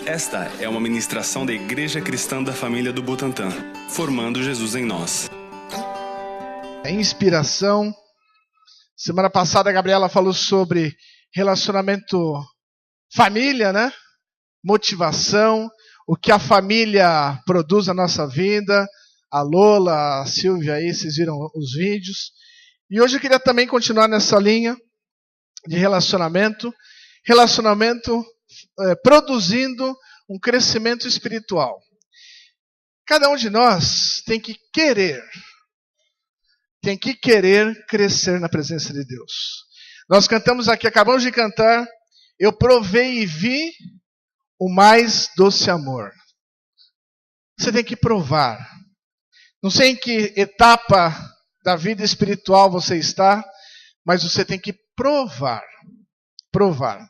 Esta é uma ministração da Igreja Cristã da Família do Butantã, formando Jesus em nós. É inspiração. Semana passada a Gabriela falou sobre relacionamento família, né? Motivação, o que a família produz na nossa vida. A Lola, a Silvia aí, vocês viram os vídeos. E hoje eu queria também continuar nessa linha de relacionamento. Relacionamento produzindo um crescimento espiritual. Cada um de nós tem que querer crescer na presença de Deus. Nós cantamos aqui, acabamos de cantar, eu provei e vi o mais doce amor. Você tem que provar. Não sei em que etapa da vida espiritual você está, mas você tem que provar. Provar.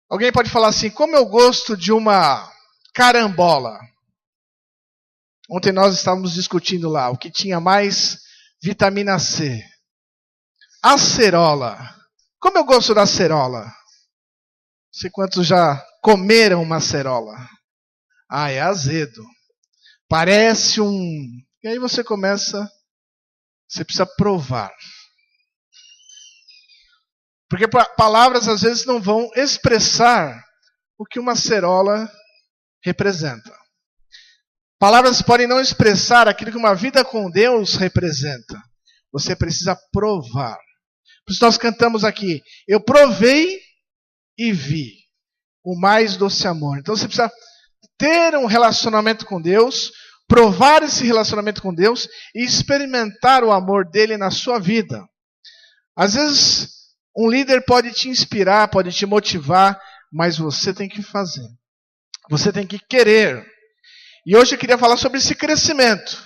Alguém pode falar assim, como eu gosto de uma carambola. Ontem nós estávamos discutindo lá, o que tinha mais vitamina C. Acerola. Como eu gosto da acerola? Não sei quantos já comeram uma acerola. Ah, é azedo. Parece um... E aí você precisa provar. Porque palavras às vezes não vão expressar o que uma acerola representa. Palavras podem não expressar aquilo que uma vida com Deus representa. Você precisa provar. Por isso nós cantamos aqui, eu provei e vi o mais doce amor. Então você precisa ter um relacionamento com Deus, provar esse relacionamento com Deus e experimentar o amor dele na sua vida. Às vezes um líder pode te inspirar, pode te motivar, mas você tem que fazer. Você tem que querer. E hoje eu queria falar sobre esse crescimento.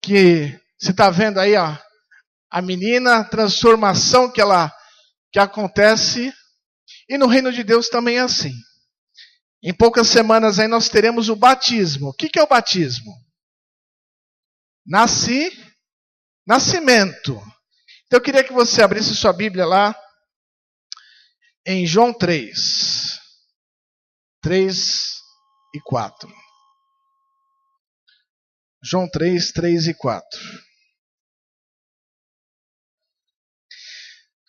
Que você está vendo aí, ó, a menina, a transformação que acontece. E no reino de Deus também é assim. Em poucas semanas aí nós teremos o batismo. O que é o batismo? Nascimento. Então eu queria que você abrisse sua Bíblia lá em João 3 e 4. João 3 e 4.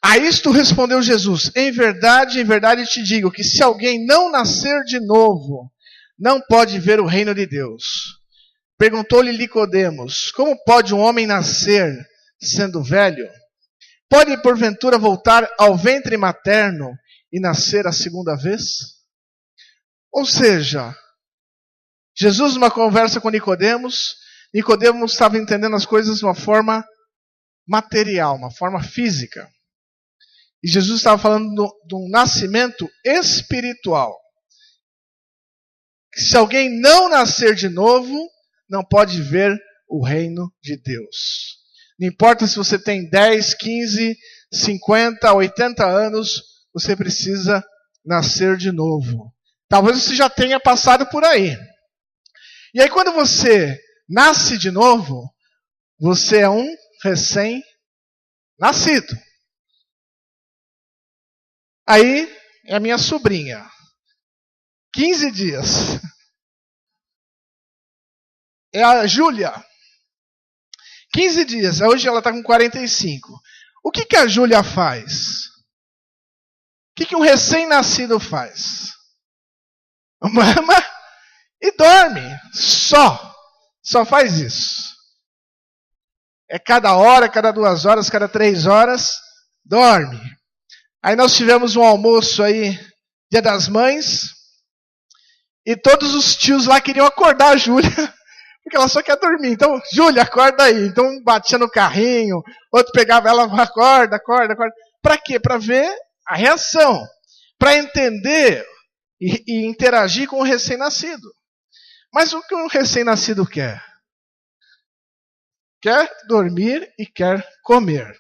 A isto respondeu Jesus, em verdade te digo, que se alguém não nascer de novo, não pode ver o reino de Deus. Perguntou-lhe Nicodemos, como pode um homem nascer sendo velho? Pode, porventura, voltar ao ventre materno e nascer a segunda vez? Ou seja, Jesus, numa conversa com Nicodemos estava entendendo as coisas de uma forma material, uma forma física. E Jesus estava falando de um nascimento espiritual. Se alguém não nascer de novo, não pode ver o reino de Deus. Não importa se você tem 10, 15, 50, 80 anos, você precisa nascer de novo. Talvez você já tenha passado por aí. E aí quando você nasce de novo, você é um recém-nascido. Aí é a minha sobrinha. 15 dias. É a Júlia. 15 dias. Hoje ela está com 45. O que a Júlia faz? O que um recém-nascido faz? Mama e dorme. Só faz isso. É cada hora, cada 2 horas, cada 3 horas, dorme. Aí nós tivemos um almoço aí, Dia das Mães, e todos os tios lá queriam acordar a Júlia, porque ela só quer dormir. Então, Júlia, acorda aí. Então, batia no carrinho, outro pegava ela, acorda. Para quê? Para ver a reação, para entender e interagir com o recém-nascido. Mas o que um recém-nascido quer? Quer dormir e quer comer.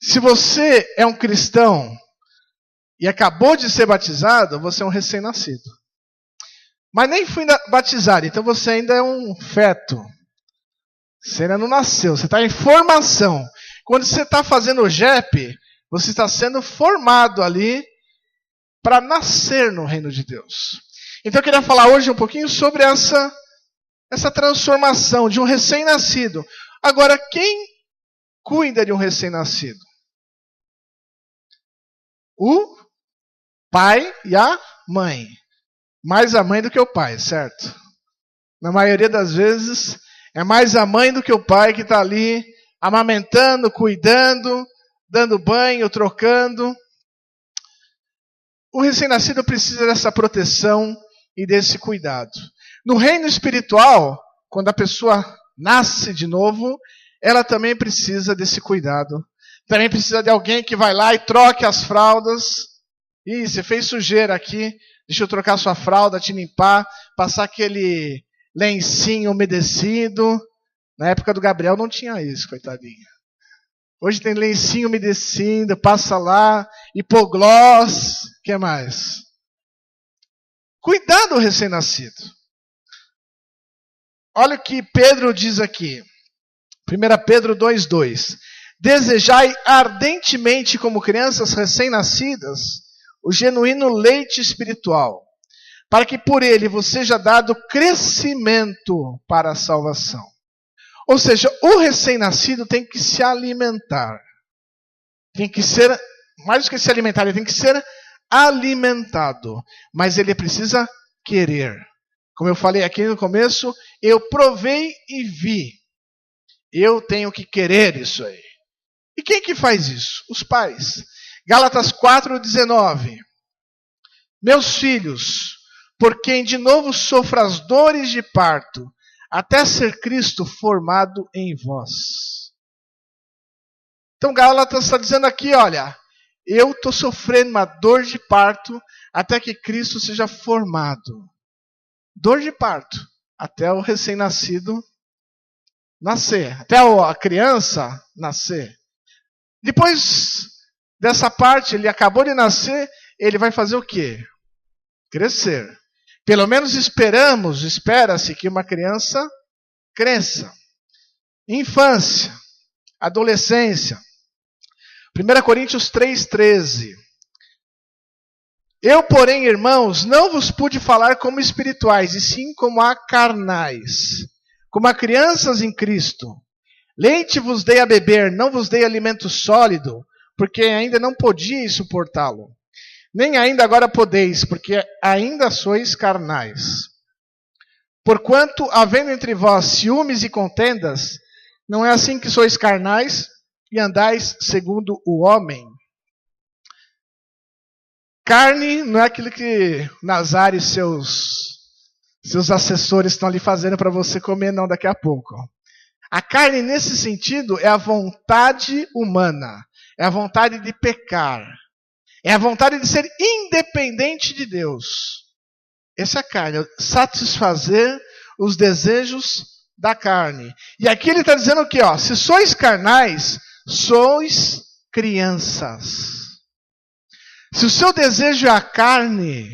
Se você é um cristão e acabou de ser batizado, você é um recém-nascido. Mas nem fui batizado, então você ainda é um feto. Você ainda não nasceu, você está em formação. Quando você está fazendo o JEP, você está sendo formado ali para nascer no reino de Deus. Então eu queria falar hoje um pouquinho sobre essa transformação de um recém-nascido. Agora, quem cuida de um recém-nascido? O pai e a mãe. Mais a mãe do que o pai, certo? Na maioria das vezes, é mais a mãe do que o pai que está ali amamentando, cuidando, dando banho, trocando. O recém-nascido precisa dessa proteção e desse cuidado. No reino espiritual, quando a pessoa nasce de novo, ela também precisa desse cuidado. Também precisa de alguém que vai lá e troque as fraldas. Ih, você fez sujeira aqui, deixa eu trocar sua fralda, te limpar, passar aquele lencinho umedecido. Na época do Gabriel não tinha isso, coitadinha. Hoje tem lencinho umedecido, passa lá, hipoglós, o que mais? Cuidado do recém-nascido. Olha o que Pedro diz aqui. 1 Pedro 2,2. Desejai ardentemente como crianças recém-nascidas o genuíno leite espiritual, para que por ele vos seja dado crescimento para a salvação. Ou seja, o recém-nascido tem que se alimentar. Tem que ser, mais do que se alimentar, ele tem que ser alimentado. Mas ele precisa querer. Como eu falei aqui no começo, eu provei e vi. Eu tenho que querer isso aí. E quem que faz isso? Os pais. Gálatas 4,19. Meus filhos, por quem de novo sofro as dores de parto, até ser Cristo formado em vós. Então Gálatas está dizendo aqui, olha, eu estou sofrendo uma dor de parto até que Cristo seja formado. Dor de parto, até o recém-nascido nascer, até a criança nascer. Depois dessa parte, ele acabou de nascer, ele vai fazer o quê? Crescer. Pelo menos espera-se que uma criança cresça. Infância, adolescência. 1 Coríntios 3,13. Eu, porém, irmãos, não vos pude falar como espirituais, e sim como a carnais, como a crianças em Cristo. Leite vos dei a beber, não vos dei alimento sólido, porque ainda não podíeis suportá-lo. Nem ainda agora podeis, porque ainda sois carnais. Porquanto, havendo entre vós ciúmes e contendas, não é assim que sois carnais e andais segundo o homem. Carne não é aquilo que Nazar e seus assessores estão ali fazendo para você comer, não, daqui a pouco. A carne, nesse sentido, é a vontade humana. É a vontade de pecar. É a vontade de ser independente de Deus. Essa é a carne. Satisfazer os desejos da carne. E aqui ele está dizendo o quê? Se sois carnais, sois crianças. Se o seu desejo é a carne,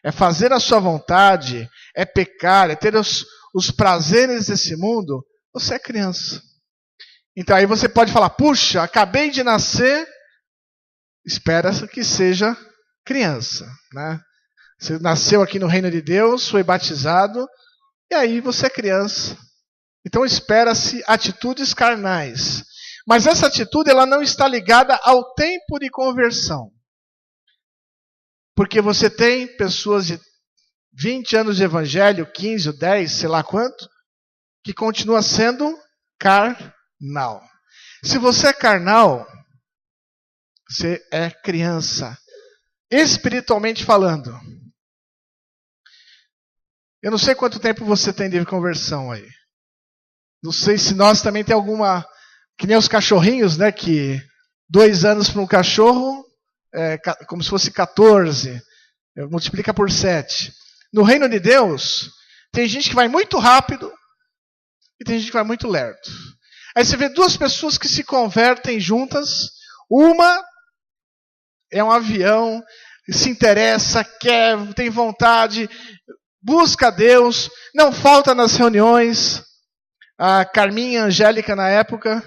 é fazer a sua vontade, é pecar, é ter os prazeres desse mundo, você é criança. Então aí você pode falar, puxa, acabei de nascer, espera que seja criança, né? Você nasceu aqui no reino de Deus, foi batizado, e aí você é criança. Então espera-se atitudes carnais. Mas essa atitude ela não está ligada ao tempo de conversão. Porque você tem pessoas de 20 anos de evangelho, 15 ou 10, sei lá quanto, que continua sendo carnal. Se você é carnal, você é criança. Espiritualmente falando. Eu não sei quanto tempo você tem de conversão aí. Não sei se nós também tem alguma... Que nem os cachorrinhos, né? Que 2 anos para um cachorro é como se fosse 14. Multiplica por 7. No reino de Deus, tem gente que vai muito rápido e tem gente que vai muito lento. Aí você vê 2 pessoas que se convertem juntas. Uma é um avião, se interessa, quer, tem vontade, busca Deus, não falta nas reuniões. A Carminha e a Angélica, na época,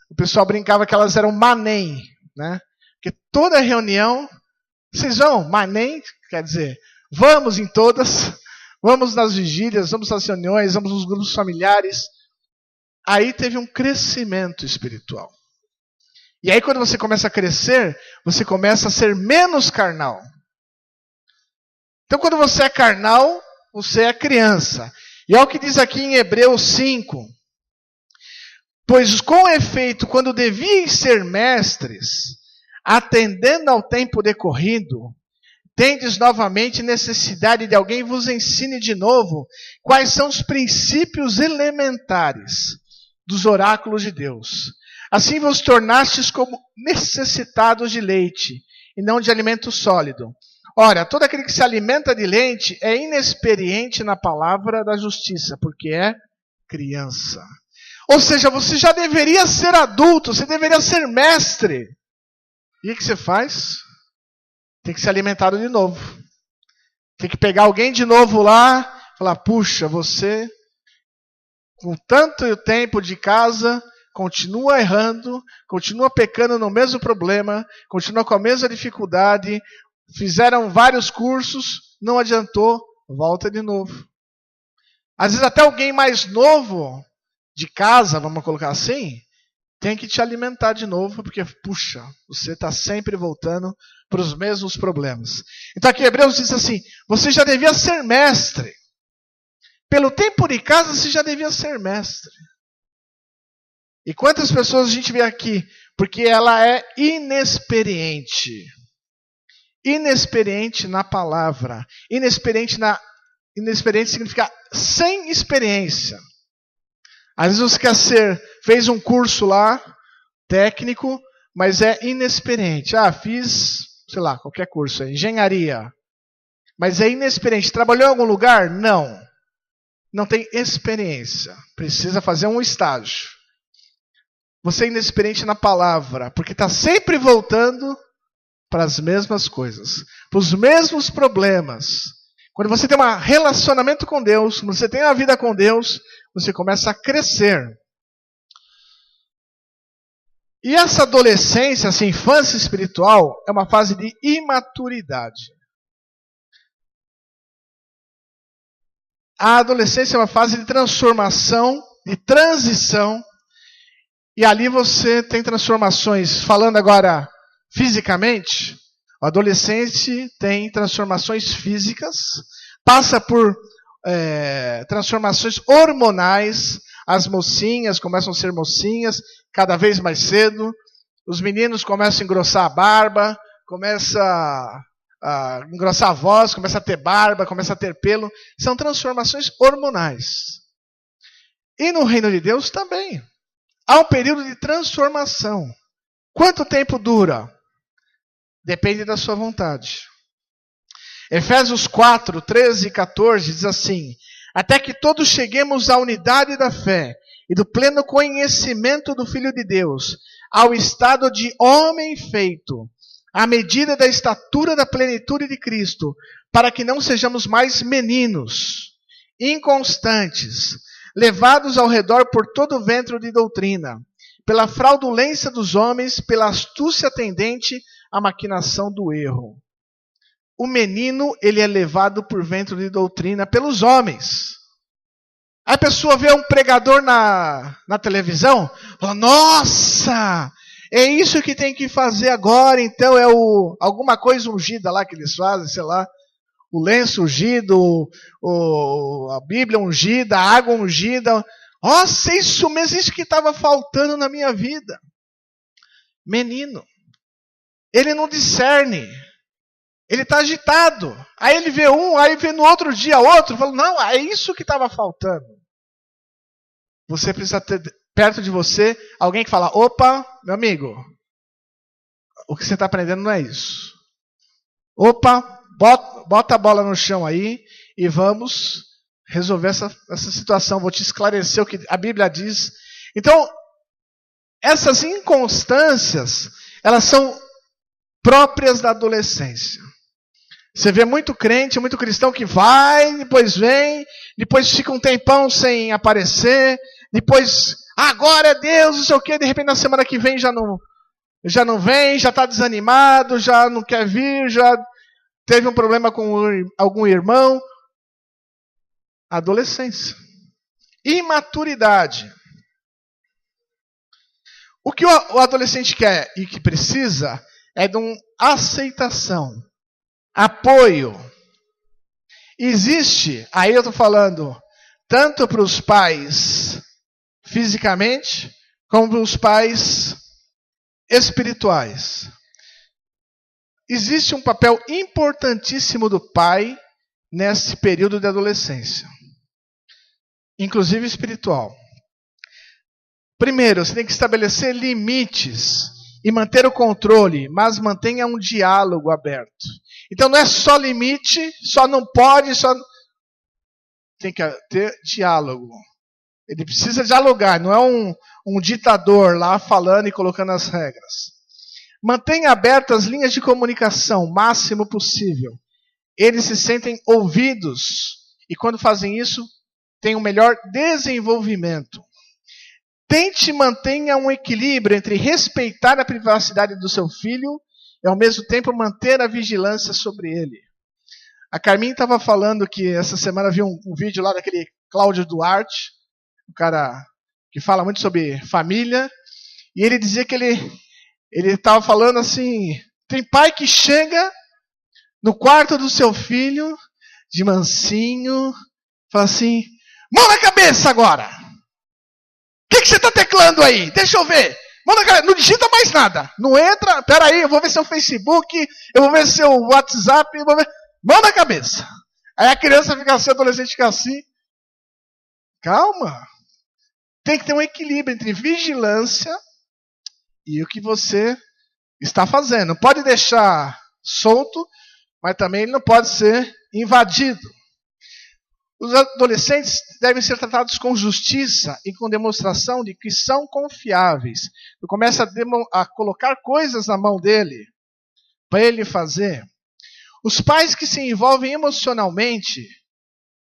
o pessoal brincava que elas eram manem, né? Porque toda reunião Vocês vão? Mas nem, quer dizer, vamos em todas, vamos nas vigílias, vamos nas reuniões, vamos nos grupos familiares. Aí teve um crescimento espiritual. E aí quando você começa a crescer, você começa a ser menos carnal. Então quando você é carnal, você é criança. E olha o que diz aqui em Hebreus 5. Pois com efeito, quando devíeis ser mestres, atendendo ao tempo decorrido, tendes novamente necessidade de alguém vos ensine de novo quais são os princípios elementares dos oráculos de Deus. Assim vos tornastes como necessitados de leite, e não de alimento sólido. Ora, todo aquele que se alimenta de leite é inexperiente na palavra da justiça, porque é criança. Ou seja, você já deveria ser adulto, você deveria ser mestre. E o que você faz? Tem que ser alimentado de novo. Tem que pegar alguém de novo lá, falar, puxa, você, com tanto tempo de casa, continua errando, continua pecando no mesmo problema, continua com a mesma dificuldade, fizeram vários cursos, não adiantou, volta de novo. Às vezes até alguém mais novo de casa, vamos colocar assim, tem que te alimentar de novo, porque, puxa, você está sempre voltando para os mesmos problemas. Então aqui Hebreus diz assim, você já devia ser mestre. Pelo tempo de casa, você já devia ser mestre. E quantas pessoas a gente vê aqui? Porque ela é inexperiente. Inexperiente na palavra. Inexperiente significa sem experiência. Às vezes você fez um curso lá, técnico, mas é inexperiente. Fiz, sei lá, qualquer curso, engenharia. Mas é inexperiente. Trabalhou em algum lugar? Não. Não tem experiência. Precisa fazer um estágio. Você é inexperiente na palavra, porque está sempre voltando para as mesmas coisas, para os mesmos problemas. Quando você tem um relacionamento com Deus, quando você tem uma vida com Deus, você começa a crescer. E essa adolescência, essa infância espiritual, é uma fase de imaturidade. A adolescência é uma fase de transformação, de transição. E ali você tem transformações, falando agora fisicamente, o adolescente tem transformações físicas, passa por transformações hormonais, as mocinhas começam a ser mocinhas cada vez mais cedo, os meninos começam a engrossar a barba, começam a engrossar a voz, começam a ter barba, começam a ter pelo, são transformações hormonais. E no reino de Deus também. Há um período de transformação. Quanto tempo dura? Depende da sua vontade. Efésios 4, 13 e 14 diz assim: até que todos cheguemos à unidade da fé e do pleno conhecimento do Filho de Deus, ao estado de homem feito, à medida da estatura da plenitude de Cristo, para que não sejamos mais meninos, inconstantes, levados ao redor por todo o ventre de doutrina, pela fraudulência dos homens, pela astúcia tendente à maquinação do erro. O menino, ele é levado por ventre de doutrina pelos homens. Aí a pessoa vê um pregador na televisão, fala, nossa, é isso que tem que fazer agora, então é alguma coisa ungida lá que eles fazem, sei lá, o lenço ungido, a Bíblia ungida, a água ungida. Nossa, isso mesmo, isso que estava faltando na minha vida. Menino. Ele não discerne. Ele está agitado. Aí ele vê um, aí vê no outro dia outro. Fala, não, é isso que estava faltando. Você precisa ter perto de você alguém que fala, opa, meu amigo, o que você está aprendendo não é isso. Opa, bota a bola no chão aí e vamos resolver essa situação. Vou te esclarecer o que a Bíblia diz. Então, essas inconstâncias, elas são próprias da adolescência. Você vê muito crente, muito cristão que vai, depois vem, depois fica um tempão sem aparecer, depois, agora é Deus, não sei o quê, de repente na semana que vem já não já não vem, já está desanimado, já não quer vir, já teve um problema com algum irmão. Adolescência. Imaturidade. O que o adolescente quer e que precisa é de uma aceitação, apoio. Existe, aí eu estou falando, tanto para os pais fisicamente, como para os pais espirituais. Existe um papel importantíssimo do pai nesse período de adolescência, inclusive espiritual. Primeiro, você tem que estabelecer limites e manter o controle, mas mantenha um diálogo aberto. Então não é só limite, só não pode, só... Tem que ter diálogo. Ele precisa dialogar, não é um ditador lá falando e colocando as regras. Mantenha abertas as linhas de comunicação, o máximo possível. Eles se sentem ouvidos e quando fazem isso, têm um melhor desenvolvimento. Tente mantenha um equilíbrio entre respeitar a privacidade do seu filho e ao mesmo tempo manter a vigilância sobre ele. A Carminha estava falando que essa semana viu um vídeo lá daquele Cláudio Duarte, um cara que fala muito sobre família, e ele dizia que ele estava falando assim, tem pai que chega no quarto do seu filho, de mansinho, fala assim, mão na cabeça agora! O que você está teclando aí? Deixa eu ver. Mão na cabeça. Não digita mais nada. Não entra. Peraí, eu vou ver seu Facebook, eu vou ver seu WhatsApp, eu vou ver. Mão na cabeça. Aí a criança fica assim, o adolescente fica assim. Calma. Tem que ter um equilíbrio entre vigilância e o que você está fazendo. Não pode deixar solto, mas também ele não pode ser invadido. Os adolescentes devem ser tratados com justiça e com demonstração de que são confiáveis. Eu começo a colocar coisas na mão dele, para ele fazer. Os pais que se envolvem emocionalmente,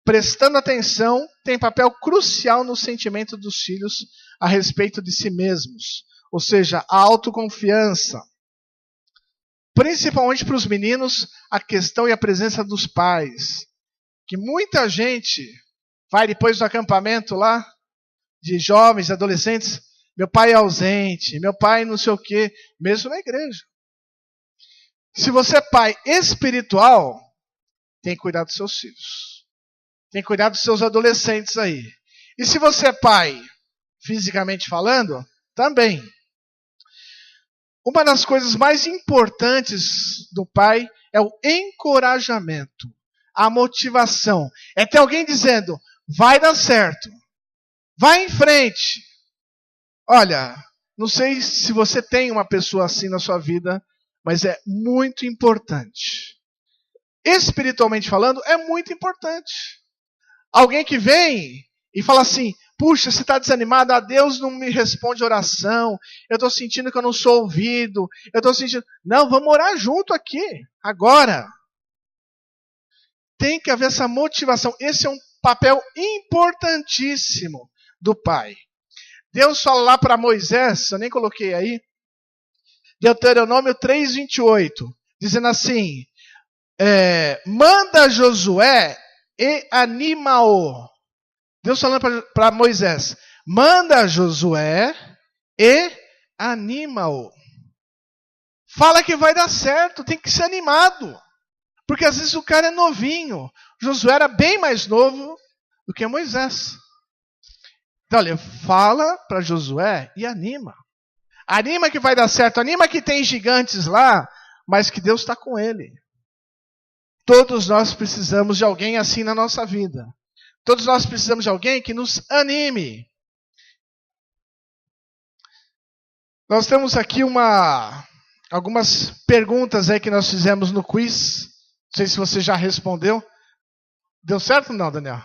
prestando atenção, têm papel crucial no sentimento dos filhos a respeito de si mesmos. Ou seja, a autoconfiança. Principalmente para os meninos, a questão e a presença dos pais. Que muita gente vai depois do acampamento lá, de jovens, adolescentes, meu pai é ausente, meu pai não sei o quê, mesmo na igreja. Se você é pai espiritual, tem que cuidar dos seus filhos. Tem que cuidar dos seus adolescentes aí. E se você é pai, fisicamente falando, também. Uma das coisas mais importantes do pai é o encorajamento. A motivação. É ter alguém dizendo, vai dar certo. Vai em frente. Olha, não sei se você tem uma pessoa assim na sua vida, mas é muito importante. Espiritualmente falando, é muito importante. Alguém que vem e fala assim, puxa, você está desanimado, Deus não me responde oração, eu estou sentindo que eu não sou ouvido, eu estou sentindo... Não, vamos orar junto aqui, agora. Tem que haver essa motivação. Esse é um papel importantíssimo do pai. Deus fala lá para Moisés, eu nem coloquei aí, Deuteronômio 3:28, dizendo assim, manda Josué e anima-o. Deus falando para Moisés, manda Josué e anima-o. Fala que vai dar certo, tem que ser animado. Porque às vezes o cara é novinho. Josué era bem mais novo do que Moisés. Então, olha, fala para Josué e anima. Anima que vai dar certo. Anima que tem gigantes lá, mas que Deus está com ele. Todos nós precisamos de alguém assim na nossa vida. Todos nós precisamos de alguém que nos anime. Nós temos aqui algumas perguntas aí que nós fizemos no quiz. Não sei se você já respondeu. Deu certo ou não, Daniel?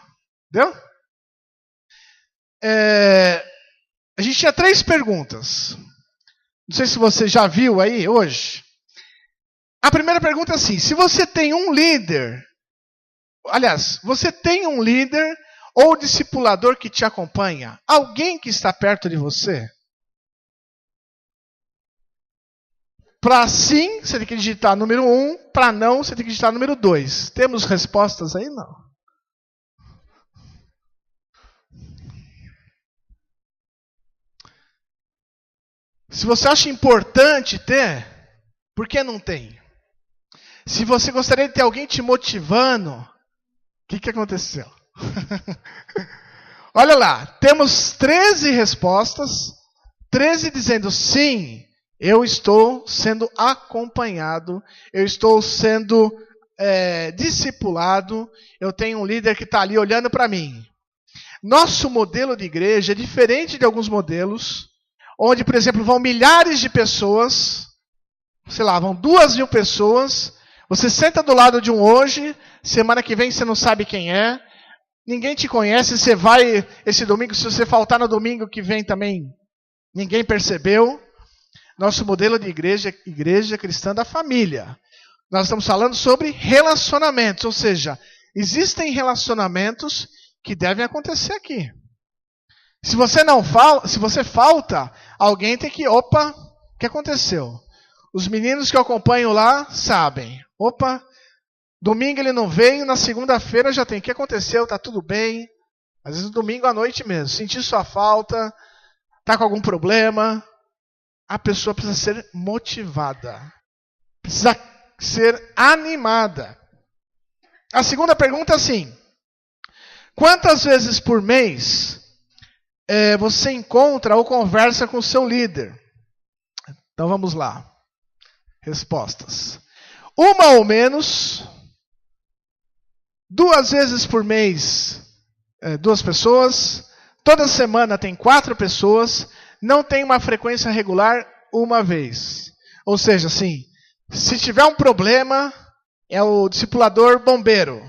Deu? A gente tinha 3 perguntas. Não sei se você já viu aí hoje. A primeira pergunta é assim, se você tem um líder, aliás, você tem um líder ou discipulador que te acompanha? Alguém que está perto de você? Para sim, você tem que digitar número 1. Para não, você tem que digitar número 2. Temos respostas aí? Não. Se você acha importante ter, por que não tem? Se você gostaria de ter alguém te motivando, o que aconteceu? Olha lá, temos 13 respostas, 13 dizendo sim, eu estou sendo acompanhado, eu estou sendo discipulado, eu tenho um líder que está ali olhando para mim. Nosso modelo de igreja é diferente de alguns modelos, onde, por exemplo, vão milhares de pessoas, sei lá, vão 2.000 pessoas, você senta do lado de um hoje, semana que vem você não sabe quem é, ninguém te conhece, você vai esse domingo, se você faltar no domingo que vem também, ninguém percebeu. Nosso modelo de igreja é igreja cristã da família. Nós estamos falando sobre relacionamentos, ou seja, existem relacionamentos que devem acontecer aqui. Se você falta, alguém tem que, opa, o que aconteceu? Os meninos que eu acompanho lá sabem. Opa, domingo ele não veio, na segunda-feira já tem. O que aconteceu? Tá tudo bem. Às vezes no domingo à noite mesmo. Senti sua falta, tá com algum problema. A pessoa precisa ser motivada. Precisa ser animada. A segunda pergunta é assim: quantas vezes por mês você encontra ou conversa com o seu líder? Então vamos lá. Respostas. 1 ou menos. 2 vezes por mês, 2 pessoas. Toda semana tem 4 pessoas. Não tem uma frequência regular, 1 vez. Ou seja, assim, se tiver um problema, é o discipulador bombeiro.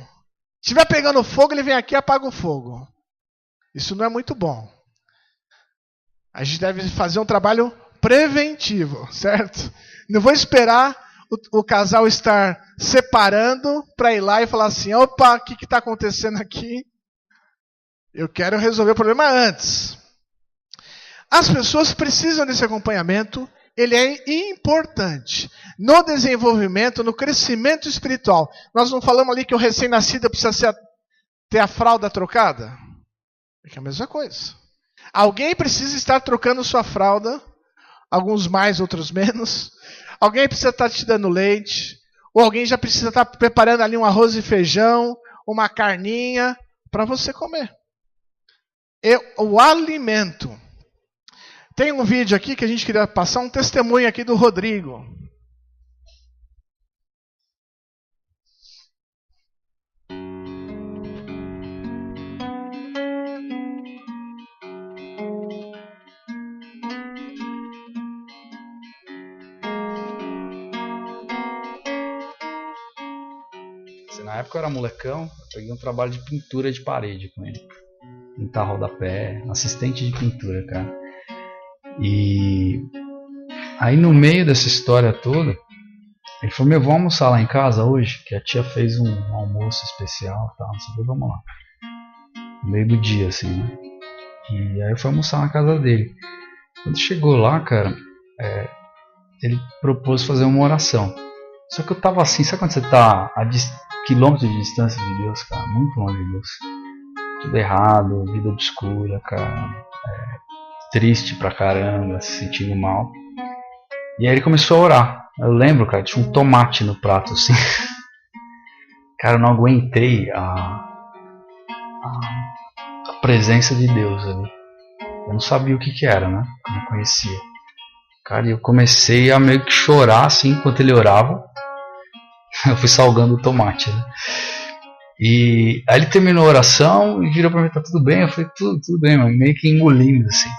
Se estiver pegando fogo, ele vem aqui e apaga o fogo. Isso não é muito bom. A gente deve fazer um trabalho preventivo, certo? Não vou esperar o casal estar separando para ir lá e falar assim, opa, o que está acontecendo aqui? Eu quero resolver o problema antes. As pessoas precisam desse acompanhamento, ele é importante. No desenvolvimento, no crescimento espiritual. Nós não falamos ali que o recém-nascido precisa ter a fralda trocada? É a mesma coisa. Alguém precisa estar trocando sua fralda, alguns mais, outros menos. Alguém precisa estar te dando leite, ou alguém já precisa estar preparando ali um arroz e feijão, uma carninha, para você comer. O alimento. Tem um vídeo aqui que a gente queria passar um testemunho aqui do Rodrigo. Na época eu era molecão, eu peguei um trabalho de pintura de parede com ele. Pintar rodapé, assistente de pintura, cara. E aí no meio dessa história toda, ele falou, vamos almoçar lá em casa hoje? Que a tia fez um almoço especial e tal, não sei o que, vamos lá. No meio do dia, assim, né? E aí eu fui almoçar na casa dele. Quando chegou lá, cara, ele propôs fazer uma oração. Só que eu tava assim, sabe quando você tá a quilômetros de distância de Deus, cara? Muito longe de Deus. Tudo errado, vida obscura, cara. Triste pra caramba, se sentindo mal. E aí ele começou a orar. Eu lembro, cara, tinha um tomate no prato, assim. Cara, eu não aguentei a presença de Deus ali. Eu não sabia o que era, né? Eu não conhecia. Cara, e eu comecei a meio que chorar, assim, enquanto ele orava. Eu fui salgando o tomate, né? E aí ele terminou a oração e virou pra mim, tá tudo bem? Eu falei, tudo bem, mano. Meio que engolindo, assim.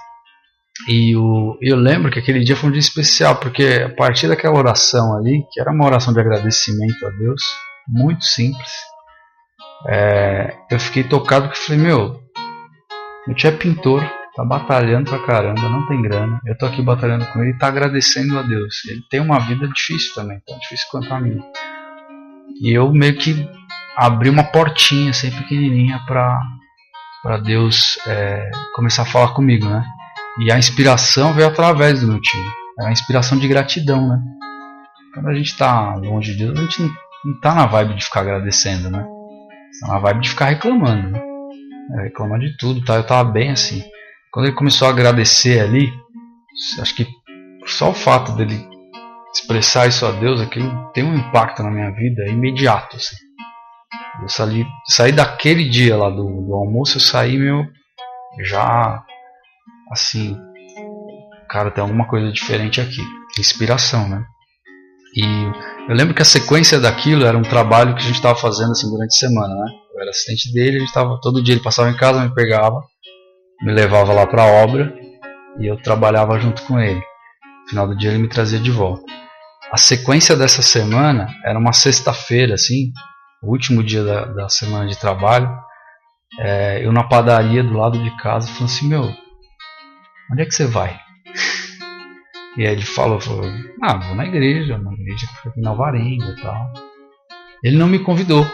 E eu lembro que aquele dia foi um dia especial, porque a partir daquela oração ali, que era uma oração de agradecimento a Deus, muito simples, eu fiquei tocado, porque falei, meu tio é pintor, tá batalhando pra caramba, não tem grana, eu tô aqui batalhando com ele e tá agradecendo a Deus. Ele tem uma vida difícil também, tão difícil quanto a minha. E eu meio que abri uma portinha assim pequenininha pra Deus começar a falar comigo, né? E a inspiração veio através do meu tio. Era uma inspiração de gratidão, né? quando a gente tá longe de Deus, a gente não tá na vibe de ficar agradecendo, né? Tá na vibe de ficar reclamando, né? Reclamar de tudo, tá? Eu tava bem assim. Quando ele começou a agradecer ali, acho que só o fato dele expressar isso a Deus, aquilo tem um impacto na minha vida imediato, assim. Eu saí daquele dia lá do almoço, eu saí, já assim, cara, tem alguma coisa diferente aqui. Inspiração, né? E eu lembro que a sequência daquilo era um trabalho que a gente estava fazendo assim durante a semana, né? Eu era assistente dele, todo dia ele passava em casa, me pegava, me levava lá para a obra e eu trabalhava junto com ele. No final do dia ele me trazia de volta. A sequência dessa semana era uma sexta-feira, assim, o último dia da semana de trabalho. Eu na padaria do lado de casa falando assim, onde é que você vai? E aí ele falou, vou na igreja que fica aqui na Alvarenga e tal. Ele não me convidou.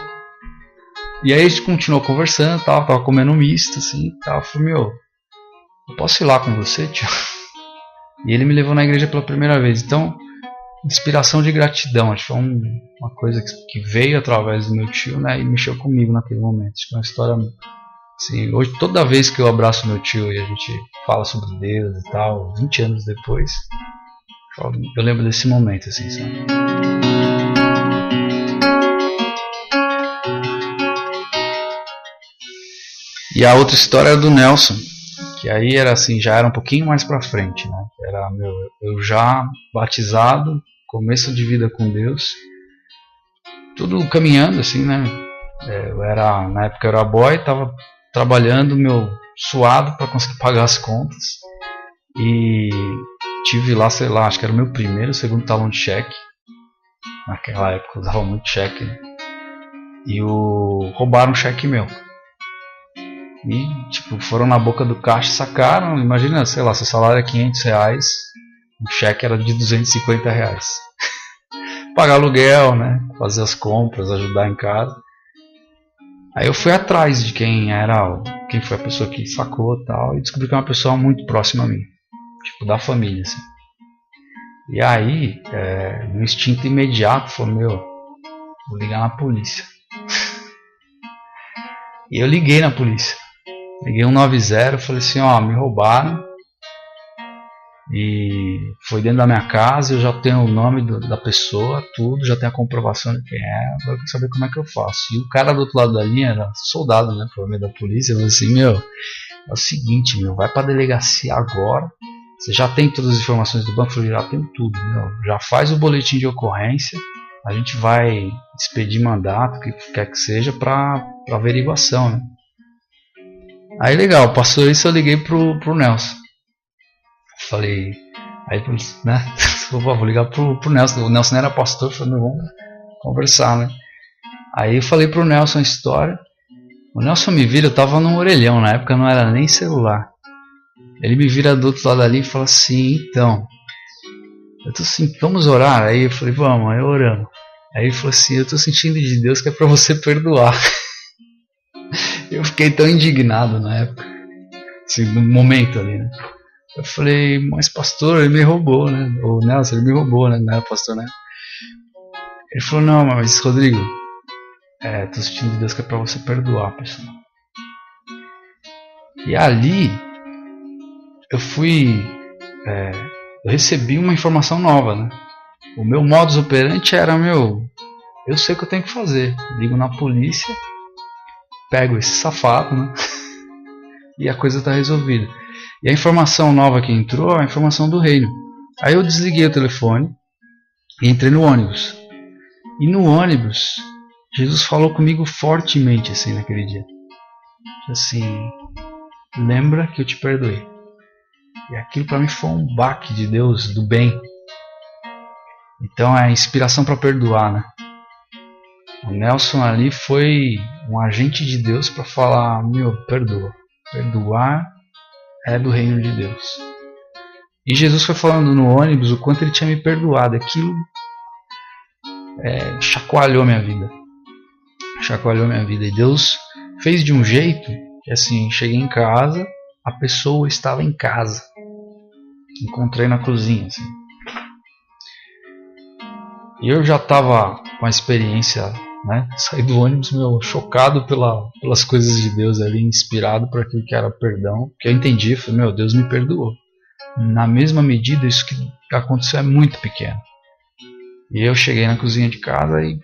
E aí a gente continuou conversando, tava comendo misto, assim, e tal. Eu falei, eu posso ir lá com você, tio? E ele me levou na igreja pela primeira vez. Então, inspiração de gratidão, acho que foi uma coisa que veio através do meu tio, né, e mexeu comigo naquele momento. Acho que é uma história assim, hoje toda vez que eu abraço meu tio e a gente fala sobre Deus e tal, 20 anos depois, eu lembro desse momento, assim, sabe? E a outra história era do Nelson, que aí era assim, já era um pouquinho mais pra frente, né? Era eu já batizado, começo de vida com Deus, tudo caminhando assim, né? Na época eu era boy, tava trabalhando suado para conseguir pagar as contas e tive lá, sei lá, acho que era o meu primeiro, segundo talão de cheque. Naquela época eu usava muito cheque, né? E roubaram um cheque meu. E tipo, foram na boca do caixa, sacaram, imagina, sei lá, seu salário é R$500, o cheque era de R$250. Pagar aluguel, né? Fazer as compras, ajudar em casa. Aí eu fui atrás de quem foi a pessoa que sacou e tal, e descobri que é uma pessoa muito próxima a mim, tipo da família, assim. E aí, no instinto imediato, falei, vou ligar na polícia. E eu liguei na polícia. Liguei 190, falei assim, me roubaram. E foi dentro da minha casa, eu já tenho o nome da pessoa, tudo, já tenho a comprovação de quem é, agora eu quero saber como é que eu faço. E o cara do outro lado da linha era soldado, né, provavelmente da polícia, eu falei assim, é o seguinte, vai pra delegacia agora, você já tem todas as informações do banco? Eu falei, já tenho tudo, já faz o boletim de ocorrência, a gente vai expedir mandato, o que quer que seja, pra averiguação, né. Aí legal, passou isso, eu liguei pro Nelson. Falei, aí, né, vou ligar pro Nelson. O Nelson era pastor, falei, vamos conversar, né. Aí eu falei pro Nelson a história. O Nelson me vira, eu tava num orelhão, na época não era nem celular. Ele me vira do outro lado ali e fala assim, então, eu tô assim, vamos orar? Aí eu falei, vamos, aí oramos. Aí ele falou assim, eu tô sentindo de Deus que é pra você perdoar. Eu fiquei tão indignado na época, assim, no momento ali, né. Eu falei, mas pastor, ele me roubou, né? O Nelson, ele me roubou, né? Não era pastor, né? Ele falou, não, mas Rodrigo, tô sentindo de Deus que é pra você perdoar, pessoal. E ali, eu recebi uma informação nova, né? O meu modus operandi era, eu sei o que eu tenho que fazer. Ligo na polícia, pego esse safado, né? E a coisa tá resolvida. E a informação nova que entrou é a informação do reino. Aí eu desliguei o telefone e entrei no ônibus. E no ônibus, Jesus falou comigo fortemente assim naquele dia. Assim, lembra que eu te perdoei. E aquilo para mim foi um baque de Deus, do bem. Então é a inspiração para perdoar, né? O Nelson ali foi um agente de Deus para falar, perdoa. Perdoar é do reino de Deus. E Jesus foi falando no ônibus o quanto ele tinha me perdoado. Aquilo chacoalhou minha vida. Chacoalhou minha vida. E Deus fez de um jeito que assim, cheguei em casa, a pessoa estava em casa. Encontrei na cozinha. Assim. E eu já estava com a experiência, né? Saí do ônibus, chocado pelas coisas de Deus ali, inspirado por aquilo que era perdão. Que eu entendi, falei, Deus me perdoou. Na mesma medida, isso que aconteceu é muito pequeno. E eu cheguei na cozinha de casa e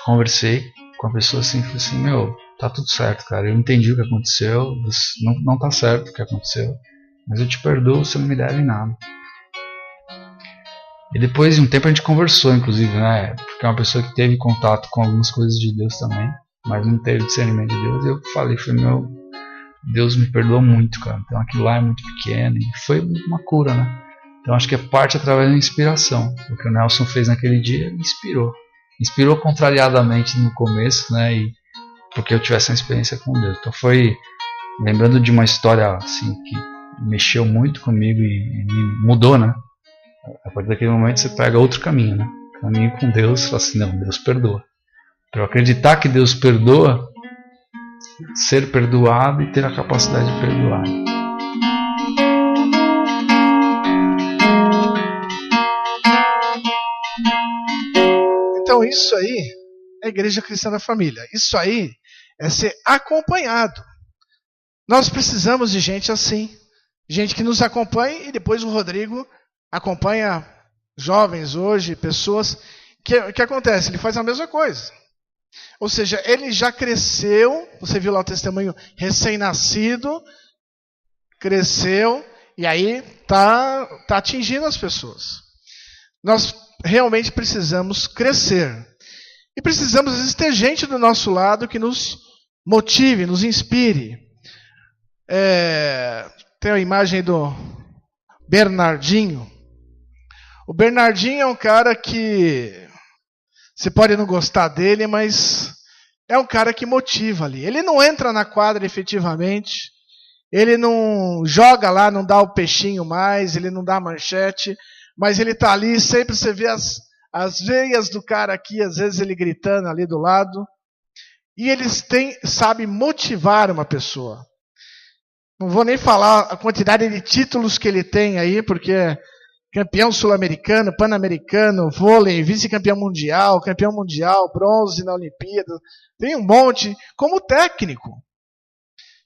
conversei com a pessoa assim, falei assim, tá tudo certo, cara, eu entendi o que aconteceu, não tá certo o que aconteceu, mas eu te perdoo, você não me deve nada. E depois de um tempo a gente conversou, inclusive, né, porque é uma pessoa que teve contato com algumas coisas de Deus também, mas não teve discernimento de Deus, e eu falei, Deus me perdoou muito, cara, então aquilo lá é muito pequeno, e foi uma cura, né. Então acho que é parte através da inspiração. O que o Nelson fez naquele dia me inspirou. Inspirou contrariadamente no começo, né? E porque eu tivesse uma experiência com Deus. Então foi lembrando de uma história assim que mexeu muito comigo e me mudou, né? A partir daquele momento você pega outro caminho, né? Caminho com Deus, fala assim, não, Deus perdoa. Para eu acreditar que Deus perdoa, ser perdoado e ter a capacidade de perdoar. Então isso aí é a Igreja Cristã da Família. Isso aí é ser acompanhado. Nós precisamos de gente assim. Gente que nos acompanhe, e depois o Rodrigo acompanha jovens hoje, pessoas. Que acontece? Ele faz a mesma coisa. Ou seja, ele já cresceu, você viu lá o testemunho, recém-nascido, cresceu, e aí tá atingindo as pessoas. Nós realmente precisamos crescer. E precisamos, às vezes, ter gente do nosso lado que nos motive, nos inspire. Tem a imagem do Bernardinho. O Bernardinho é um cara que você pode não gostar dele, mas é um cara que motiva ali. Ele não entra na quadra efetivamente, ele não joga lá, não dá o peixinho mais, ele não dá a manchete, mas ele está ali, sempre você vê as veias do cara aqui, às vezes ele gritando ali do lado. E eles sabem motivar uma pessoa. Não vou nem falar a quantidade de títulos que ele tem aí, porque é campeão sul-americano, pan-americano, vôlei, vice-campeão mundial, campeão mundial, bronze na Olimpíada. Tem um monte. Como técnico.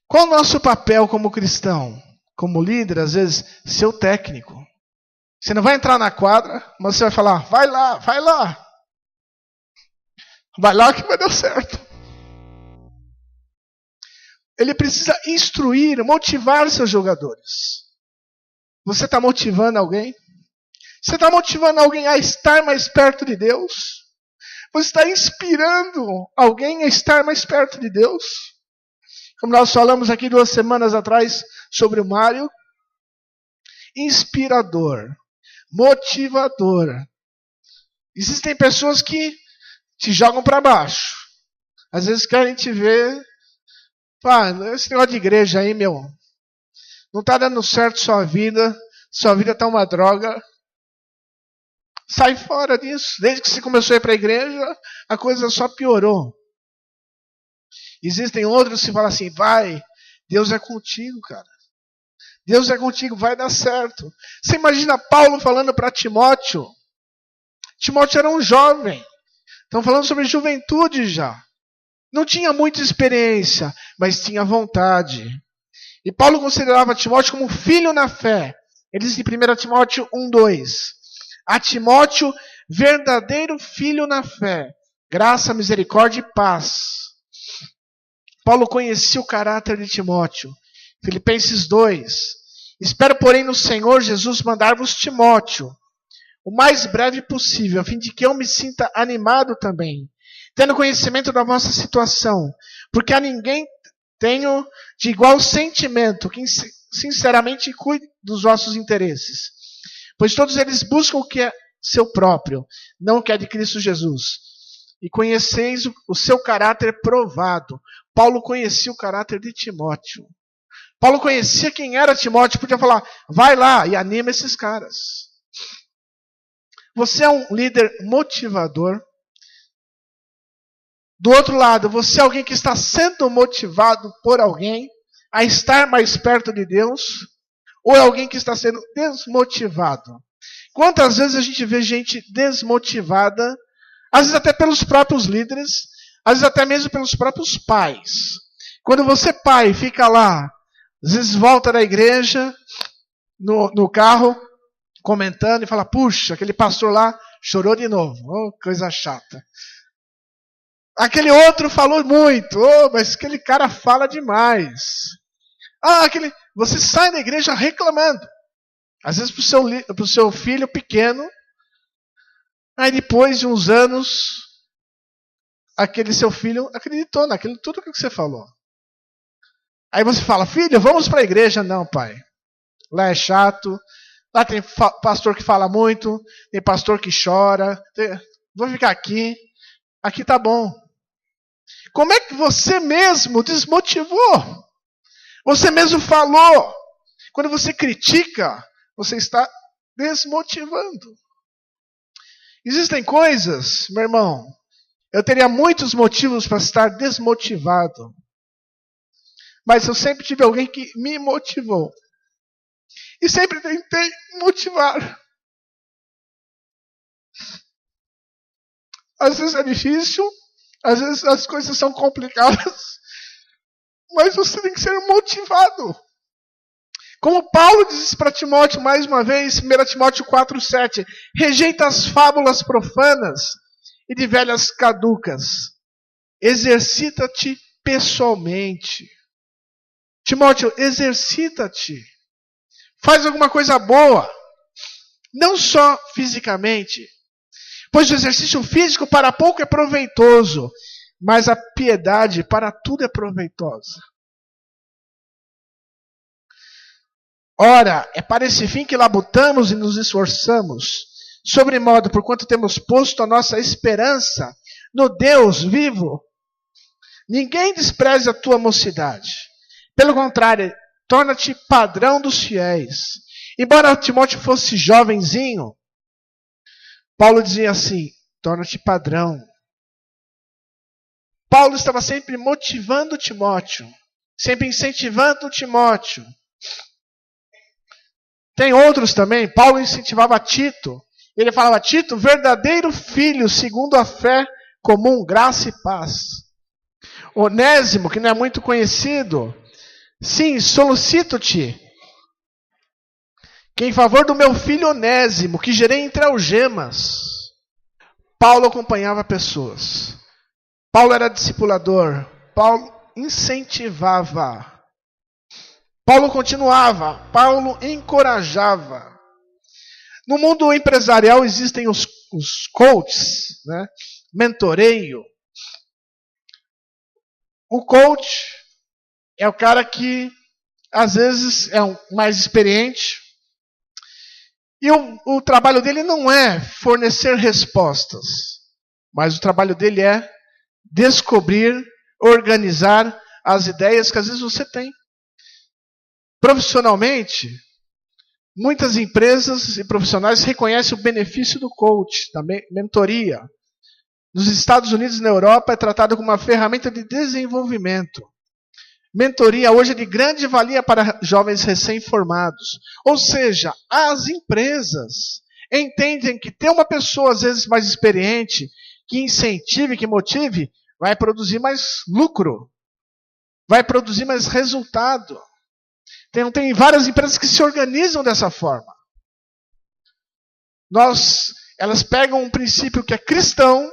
Qual o nosso papel como cristão? Como líder, às vezes, ser o técnico. Você não vai entrar na quadra, mas você vai falar, vai lá, vai lá. Vai lá que vai dar certo. Ele precisa instruir, motivar seus jogadores. Você está motivando alguém? Você está motivando alguém a estar mais perto de Deus? Você está inspirando alguém a estar mais perto de Deus? Como nós falamos aqui 2 semanas atrás sobre o Mário. Inspirador. Motivador. Existem pessoas que te jogam para baixo. Às vezes querem te ver. Esse negócio de igreja aí, não está dando certo sua vida está uma droga. Sai fora disso. Desde que você começou a ir para a igreja, a coisa só piorou. Existem outros que falam assim, vai, Deus é contigo, cara. Deus é contigo, vai dar certo. Você imagina Paulo falando para Timóteo. Timóteo era um jovem. Estão falando sobre juventude já. Não tinha muita experiência, mas tinha vontade. E Paulo considerava Timóteo como filho na fé. Ele diz em 1 Timóteo 1:2. A Timóteo, verdadeiro filho na fé. Graça, misericórdia e paz. Paulo conhecia o caráter de Timóteo. Filipenses 2. Espero, porém, no Senhor Jesus mandar-vos Timóteo, o mais breve possível, a fim de que eu me sinta animado também, tendo conhecimento da vossa situação, porque a ninguém tenho de igual sentimento, que sinceramente cuide dos vossos interesses. Pois todos eles buscam o que é seu próprio, não o que é de Cristo Jesus. E conheceis o seu caráter provado. Paulo conhecia o caráter de Timóteo. Paulo conhecia quem era Timóteo, podia falar, vai lá e anima esses caras. Você é um líder motivador. Do outro lado, você é alguém que está sendo motivado por alguém a estar mais perto de Deus? Ou é alguém que está sendo desmotivado? Quantas vezes a gente vê gente desmotivada, às vezes até pelos próprios líderes, às vezes até mesmo pelos próprios pais. Quando você, pai, fica lá, às vezes volta da igreja, no carro, comentando e fala, puxa, aquele pastor lá chorou de novo. Oh, coisa chata. Aquele outro falou muito. Oh, mas aquele cara fala demais. Você sai da igreja reclamando. Às vezes para o seu filho pequeno. Aí depois de uns anos, aquele seu filho acreditou naquilo, tudo que você falou. Aí você fala, filho, vamos para a igreja. Não, pai. Lá é chato. Lá tem pastor que fala muito. Tem pastor que chora. Vou ficar aqui. Aqui tá bom. Como é que você mesmo desmotivou? Você mesmo falou. Quando você critica, você está desmotivando. Existem coisas, meu irmão, eu teria muitos motivos para estar desmotivado. Mas eu sempre tive alguém que me motivou. E sempre tentei motivar. Às vezes é difícil, às vezes as coisas são complicadas, mas você tem que ser motivado. Como Paulo diz para Timóteo mais uma vez, 1 Timóteo 4,7, rejeita as fábulas profanas e de velhas caducas. Exercita-te pessoalmente. Timóteo, exercita-te. Faz alguma coisa boa. Não só fisicamente. Pois o exercício físico para pouco é proveitoso, mas a piedade para tudo é proveitosa. Ora, é para esse fim que labutamos e nos esforçamos, sobremodo, porquanto temos posto a nossa esperança no Deus vivo. Ninguém despreze a tua mocidade. Pelo contrário, torna-te padrão dos fiéis. Embora Timóteo fosse jovenzinho, Paulo dizia assim, torna-te padrão. Paulo estava sempre motivando Timóteo, sempre incentivando Timóteo. Tem outros também, Paulo incentivava Tito. Ele falava, Tito, verdadeiro filho, segundo a fé comum, graça e paz. Onésimo, que não é muito conhecido, sim, solicito-te, que em favor do meu filho Onésimo, que gerei entre algemas. Paulo acompanhava pessoas. Paulo era discipulador. Paulo incentivava. Paulo continuava. Paulo encorajava. No mundo empresarial existem os coaches, né? Mentoreio. O coach é o cara que às vezes é mais experiente. E o trabalho dele não é fornecer respostas, mas o trabalho dele é descobrir, organizar as ideias que às vezes você tem. Profissionalmente, muitas empresas e profissionais reconhecem o benefício do coach, da mentoria. Nos Estados Unidos e na Europa é tratado como uma ferramenta de desenvolvimento. Mentoria hoje é de grande valia para jovens recém-formados. Ou seja, as empresas entendem que ter uma pessoa, às vezes, mais experiente, que incentive, que motive, vai produzir mais lucro. Vai produzir mais resultado. Tem várias empresas que se organizam dessa forma. Elas pegam um princípio que é cristão,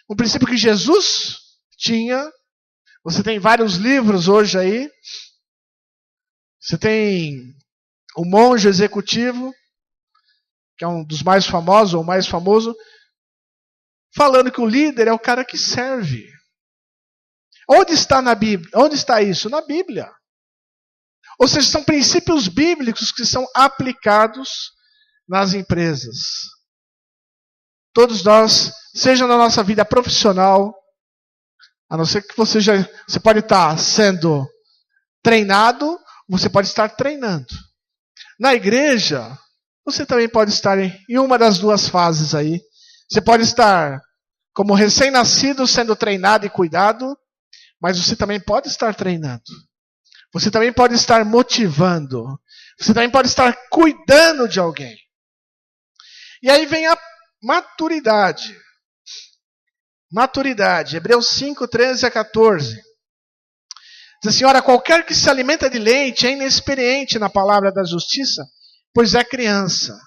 um princípio que Jesus tinha. Você tem vários livros hoje aí. Você tem o Monge Executivo, que é um dos mais famosos, ou o mais famoso, falando que o líder é o cara que serve. Onde está na Bíblia? Onde está isso? Na Bíblia. Ou seja, são princípios bíblicos que são aplicados nas empresas. Todos nós, seja na nossa vida profissional, a não ser que você pode estar sendo treinado, você pode estar treinando. Na igreja, você também pode estar em uma das duas fases aí. Você pode estar como recém-nascido sendo treinado e cuidado, mas você também pode estar treinando. Você também pode estar motivando. Você também pode estar cuidando de alguém. E aí vem a maturidade. Maturidade. Hebreus 5, 13 a 14. Diz assim, ora, qualquer que se alimenta de leite é inexperiente na palavra da justiça, pois é criança.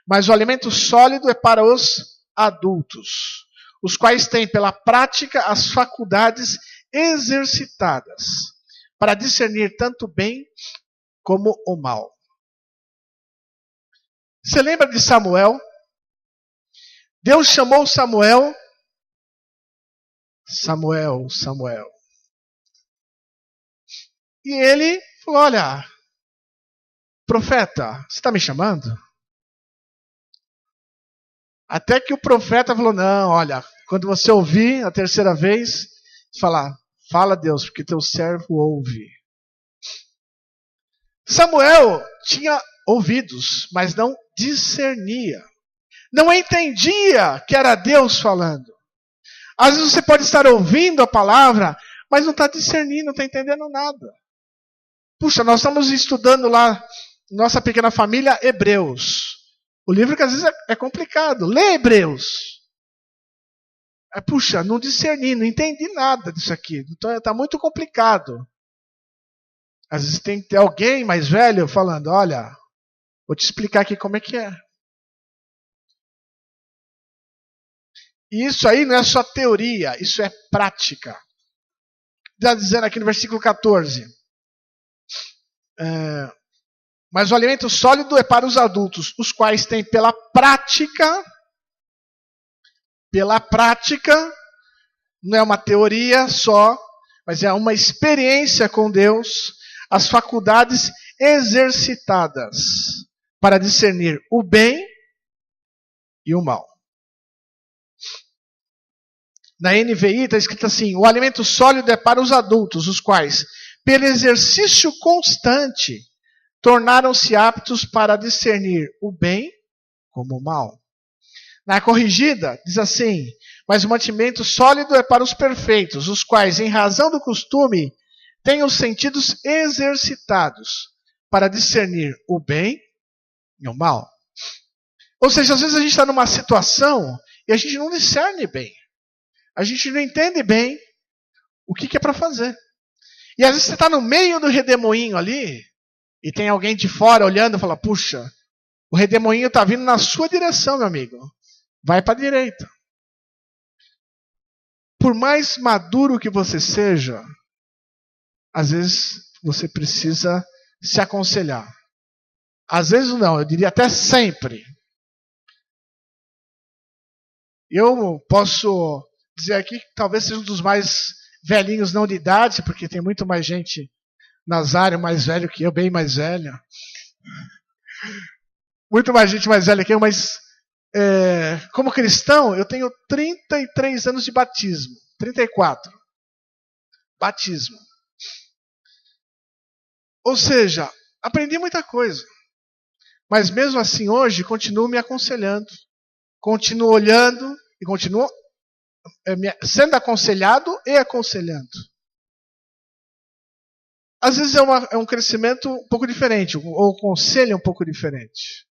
Mas o alimento sólido é para os adultos, os quais têm pela prática as faculdades exercitadas, para discernir tanto o bem como o mal. Você lembra de Samuel? Deus chamou Samuel. Samuel. E ele falou, olha, profeta, você está me chamando? Até que o profeta falou, não, olha, quando você ouvir a terceira vez, fala Deus, porque teu servo ouve. Samuel tinha ouvidos, mas não discernia. Não entendia que era Deus falando. Às vezes você pode estar ouvindo a palavra, mas não está discernindo, não está entendendo nada. Puxa, nós estamos estudando lá, nossa pequena família, Hebreus. O livro que às vezes é complicado. Lê Hebreus. Puxa, não discerni, não entendi nada disso aqui. Então está muito complicado. Às vezes tem que ter alguém mais velho falando, olha, vou te explicar aqui como é que é. E isso aí não é só teoria, isso é prática. Está dizendo aqui no versículo 14. Mas o alimento sólido é para os adultos, os quais têm pela prática, não é uma teoria só, mas é uma experiência com Deus, as faculdades exercitadas para discernir o bem e o mal. Na NVI está escrito assim, o alimento sólido é para os adultos, os quais, pelo exercício constante, tornaram-se aptos para discernir o bem como o mal. Na corrigida, diz assim, mas o mantimento sólido é para os perfeitos, os quais, em razão do costume, têm os sentidos exercitados para discernir o bem e o mal. Ou seja, às vezes a gente está numa situação e a gente não discerne bem. A gente não entende bem o que é para fazer. E às vezes você está no meio do redemoinho ali, e tem alguém de fora olhando e fala, puxa, o redemoinho está vindo na sua direção, meu amigo. Vai para a direita. Por mais maduro que você seja, às vezes você precisa se aconselhar. Às vezes não, eu diria até sempre. Eu posso dizer aqui que talvez seja um dos mais velhinhos, não de idade, porque tem muito mais gente Nazário mais velho que eu, bem mais velho. Muito mais gente mais velha que eu, mas como cristão, eu tenho 33 anos de batismo. 34. Batismo. Ou seja, aprendi muita coisa. Mas mesmo assim, hoje, continuo me aconselhando. Continuo olhando e continuo sendo aconselhado e aconselhando. Às vezes é um crescimento um pouco diferente, ou o conselho é um pouco diferente.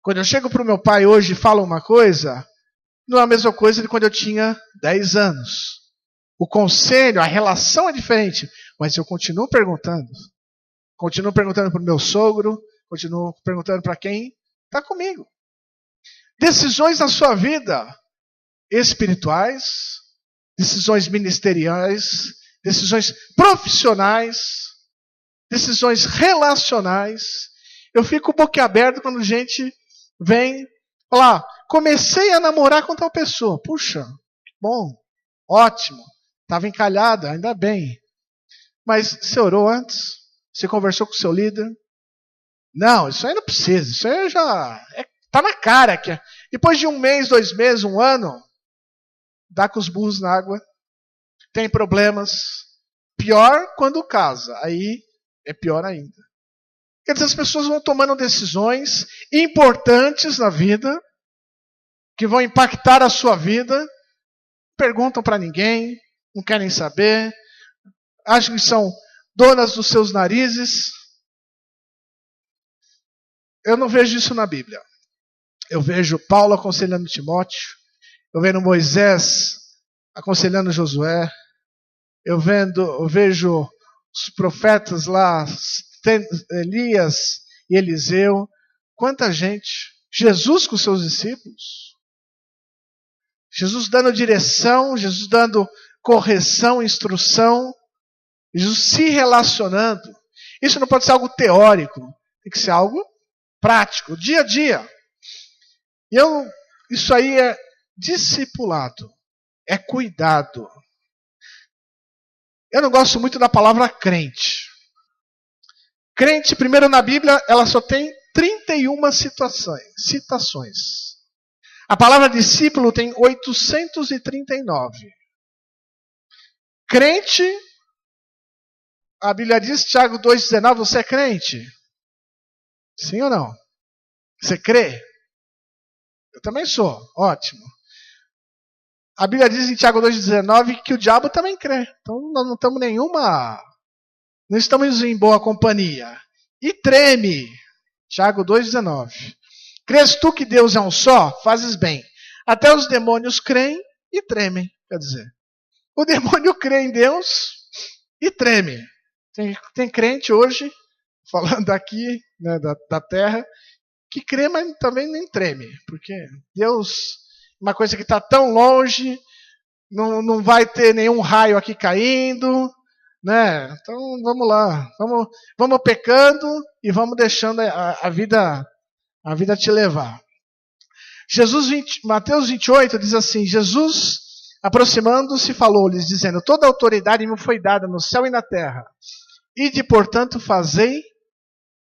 Quando eu chego para o meu pai hoje e falo uma coisa, não é a mesma coisa de quando eu tinha 10 anos. O conselho, a relação é diferente, mas eu continuo perguntando. Continuo perguntando para o meu sogro, continuo perguntando para quem está comigo. Decisões na sua vida espirituais, decisões ministeriais, decisões profissionais, decisões relacionais. Eu fico boquiaberto quando gente vem falar, comecei a namorar com tal pessoa. Puxa, bom, ótimo, estava encalhada, ainda bem. Mas você orou antes? Você conversou com o seu líder? Não, isso aí não precisa, isso aí já está na cara. Que depois de 1 mês, 2 meses, 1 ano, dá com os burros na água, tem problemas. Pior quando casa, aí é pior ainda. Quer dizer, as pessoas vão tomando decisões importantes na vida, que vão impactar a sua vida, perguntam para ninguém, não querem saber, acham que são donas dos seus narizes. Eu não vejo isso na Bíblia. Eu vejo Paulo aconselhando Timóteo. Eu vejo Moisés aconselhando Josué. Eu vejo os profetas lá, Elias e Eliseu. Quanta gente. Jesus com seus discípulos. Jesus dando direção, Jesus dando correção, instrução. Jesus se relacionando. Isso não pode ser algo teórico. Tem que ser algo prático, dia a dia. Isso aí é discipulado. É cuidado. Eu não gosto muito da palavra crente. Crente, primeiro na Bíblia, ela só tem 31 citações. A palavra discípulo tem 839. Crente, a Bíblia diz, Tiago 2,19, você é crente? Sim ou não? Você crê? Eu também sou, ótimo. A Bíblia diz em Tiago 2,19 que o diabo também crê. Então nós não estamos em boa companhia. E treme. Tiago 2,19. Crês tu que Deus é um só? Fazes bem. Até os demônios creem e tremem. Quer dizer, o demônio crê em Deus e treme. Tem crente hoje, falando aqui, né, da terra, que crê, mas também nem treme. Porque Deus, uma coisa que está tão longe, não vai ter nenhum raio aqui caindo, né? Então vamos lá, vamos pecando e vamos deixando a vida te levar. Mateus 28 diz assim: Jesus, aproximando-se, falou-lhes, dizendo: toda autoridade me foi dada no céu e na terra. Ide, portanto, fazei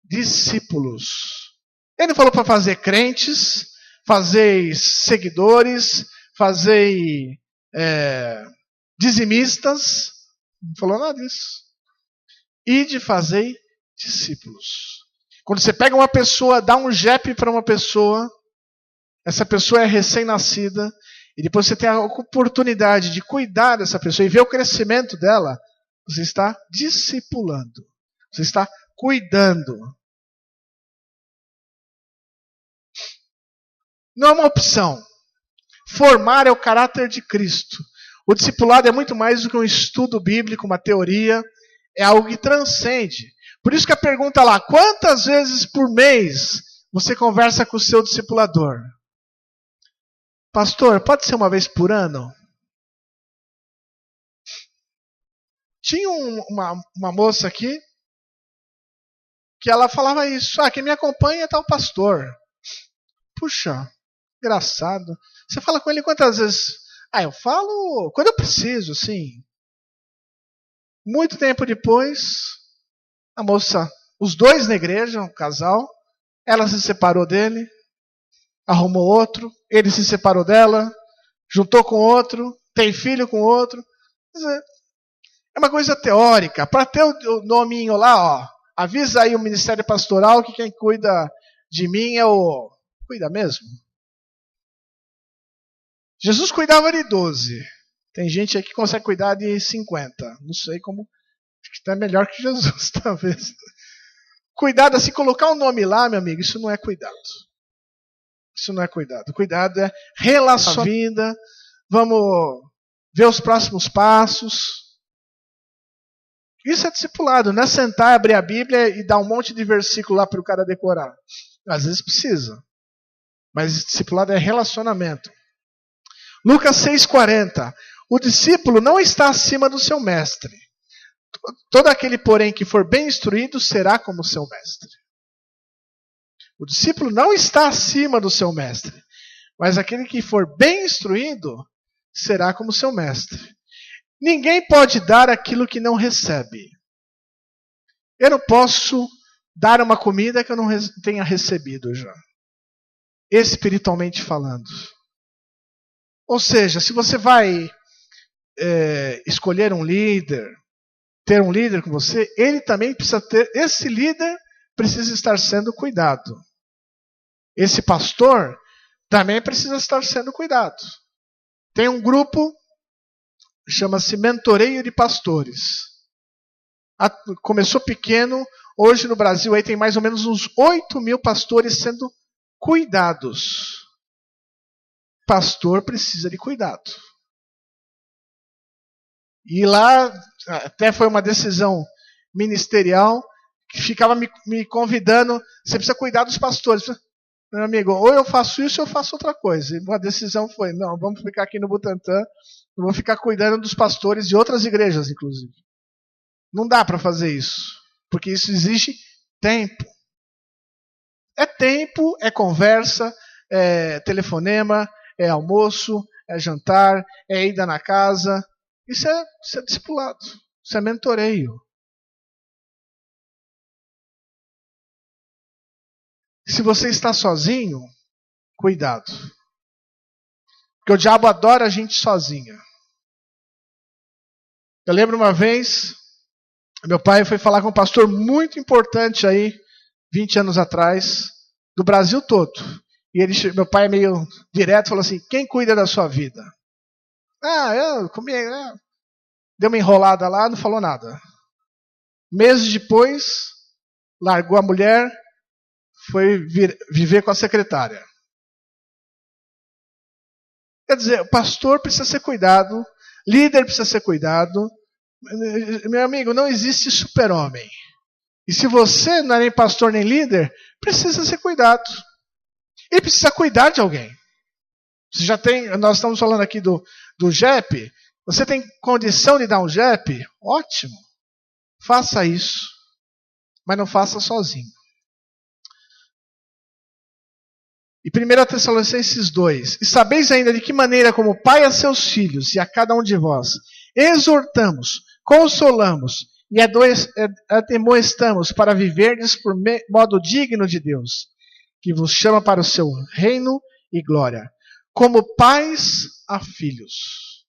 discípulos. Ele não falou para fazer crentes, fazer seguidores, fazer dizimistas. Não falou nada disso. Ide, fazei discípulos. Quando você pega uma pessoa, dá um JEP para uma pessoa, essa pessoa é recém-nascida, e depois você tem a oportunidade de cuidar dessa pessoa e ver o crescimento dela, você está discipulando. Você está cuidando. Não é uma opção. Formar é o caráter de Cristo. O discipulado é muito mais do que um estudo bíblico, uma teoria. É algo que transcende. Por isso que a pergunta lá, quantas vezes por mês você conversa com o seu discipulador? Pastor, pode ser uma vez por ano? Tinha uma moça aqui que ela falava isso. Quem me acompanha é tal pastor. Puxa, engraçado. Você fala com ele quantas vezes? Eu falo quando eu preciso, sim. Muito tempo depois, a moça, os dois na igreja, um casal, ela se separou dele, arrumou outro, ele se separou dela, juntou com outro, tem filho com outro. Quer dizer, é uma coisa teórica. Para ter o nominho lá, avisa aí o Ministério Pastoral que quem cuida de mim é o... Cuida mesmo? Jesus cuidava de 12. Tem gente aí que consegue cuidar de 50. Não sei como. Acho que está melhor que Jesus, talvez. Cuidado, assim, colocar um nome lá, meu amigo, isso não é cuidado. Isso não é cuidado. Cuidado é relacionar a vida. Vamos ver os próximos passos. Isso é discipulado. Não é sentar, abrir a Bíblia e dar um monte de versículo lá para o cara decorar. Às vezes precisa. Mas discipulado é relacionamento. Lucas 6,40. O discípulo não está acima do seu mestre. Todo aquele, porém, que for bem instruído será como seu mestre. O discípulo não está acima do seu mestre. Mas aquele que for bem instruído será como seu mestre. Ninguém pode dar aquilo que não recebe. Eu não posso dar uma comida que eu não tenha recebido já. Espiritualmente falando. Ou seja, se você vai escolher um líder, ter um líder com você, ele também precisa ter, esse líder precisa estar sendo cuidado. Esse pastor também precisa estar sendo cuidado. Tem um grupo, chama-se Mentoreio de Pastores. Começou pequeno, hoje no Brasil aí tem mais ou menos uns 8 mil pastores sendo cuidados. Pastor precisa de cuidado. E lá, até foi uma decisão ministerial, que ficava me convidando, você precisa cuidar dos pastores. Meu amigo, ou eu faço isso ou eu faço outra coisa. E a decisão foi, não, vamos ficar aqui no Butantã, eu vou ficar cuidando dos pastores de outras igrejas, inclusive. Não dá para fazer isso, porque isso exige tempo. É tempo, é conversa, é telefonema, é almoço, é jantar, é ida na casa. Isso é discipulado, isso é mentoreio. Se você está sozinho, cuidado. Porque o diabo adora a gente sozinha. Eu lembro uma vez, meu pai foi falar com um pastor muito importante aí, 20 anos atrás, do Brasil todo. E meu pai é meio direto, falou assim, quem cuida da sua vida? Eu comi, deu uma enrolada lá, não falou nada. Meses depois, largou a mulher, foi viver com a secretária. Quer dizer, o pastor precisa ser cuidado, líder precisa ser cuidado. Meu amigo, não existe super-homem. E se você não é nem pastor nem líder, precisa ser cuidado. E precisa cuidar de alguém. Você já tem, nós estamos falando aqui do JEP. Você tem condição de dar um JEP? Ótimo. Faça isso. Mas não faça sozinho. E 1 Tessalonicenses 2. E sabeis ainda de que maneira, como pai a seus filhos e a cada um de vós, exortamos, consolamos e admoestamos para viverdes por modo digno de Deus, que vos chama para o seu reino e glória, como pais a filhos.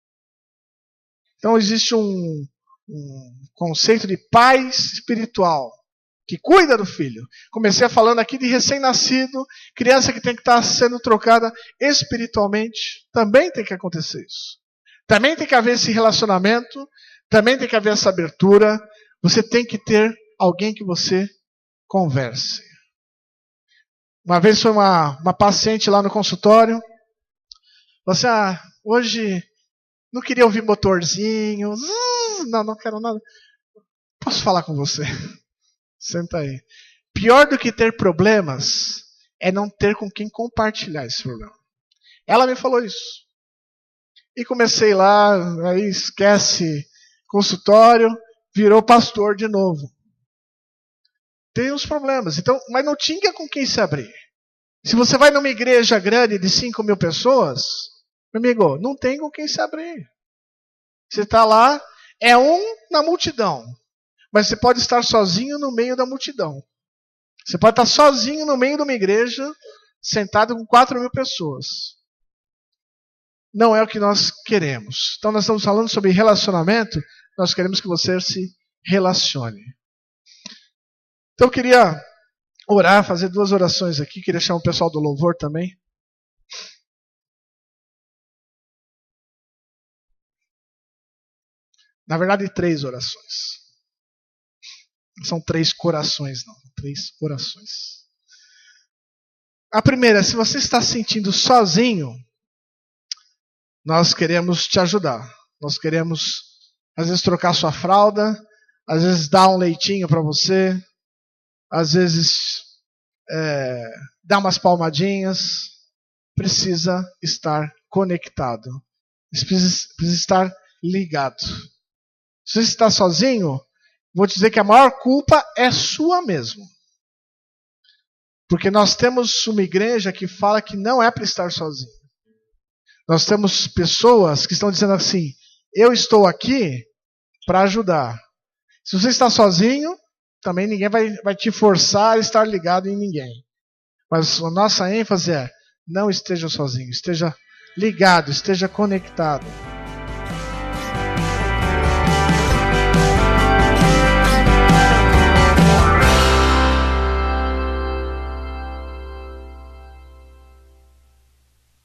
Então existe um conceito de pai espiritual, que cuida do filho. Comecei falando aqui de recém-nascido, criança que tem que estar sendo trocada espiritualmente. Também tem que acontecer isso. Também tem que haver esse relacionamento, também tem que haver essa abertura. Você tem que ter alguém que você converse. Uma vez foi uma paciente lá no consultório, falou assim, hoje não queria ouvir motorzinho, não quero nada. Posso falar com você? Senta aí. Pior do que ter problemas é não ter com quem compartilhar esse problema. Ela me falou isso. E comecei lá, aí esquece consultório, virou pastor de novo. Tem uns problemas. Então, mas não tinha com quem se abrir. Se você vai numa igreja grande de 5.000 pessoas, meu amigo, não tem com quem se abrir. Você está lá, é um na multidão. Mas você pode estar sozinho no meio da multidão. Você pode estar sozinho no meio de uma igreja, sentado com 4.000 pessoas. Não é o que nós queremos. Então nós estamos falando sobre relacionamento, nós queremos que você se relacione. Então eu queria orar, fazer 2 orações aqui, queria chamar o pessoal do louvor também. Na verdade, 3 orações. Não são 3 corações, não. 3 orações. A primeira, se você está se sentindo sozinho, nós queremos te ajudar. Nós queremos, às vezes, trocar sua fralda, às vezes, dar um leitinho para você, às vezes, dar umas palmadinhas. Precisa estar conectado. Precisa estar ligado. Se você está sozinho, vou dizer que a maior culpa é sua mesmo. Porque nós temos uma igreja que fala que não é para estar sozinho. Nós temos pessoas que estão dizendo assim, eu estou aqui para ajudar. Se você está sozinho, também ninguém vai te forçar a estar ligado em ninguém. Mas a nossa ênfase é, não esteja sozinho, esteja ligado, esteja conectado.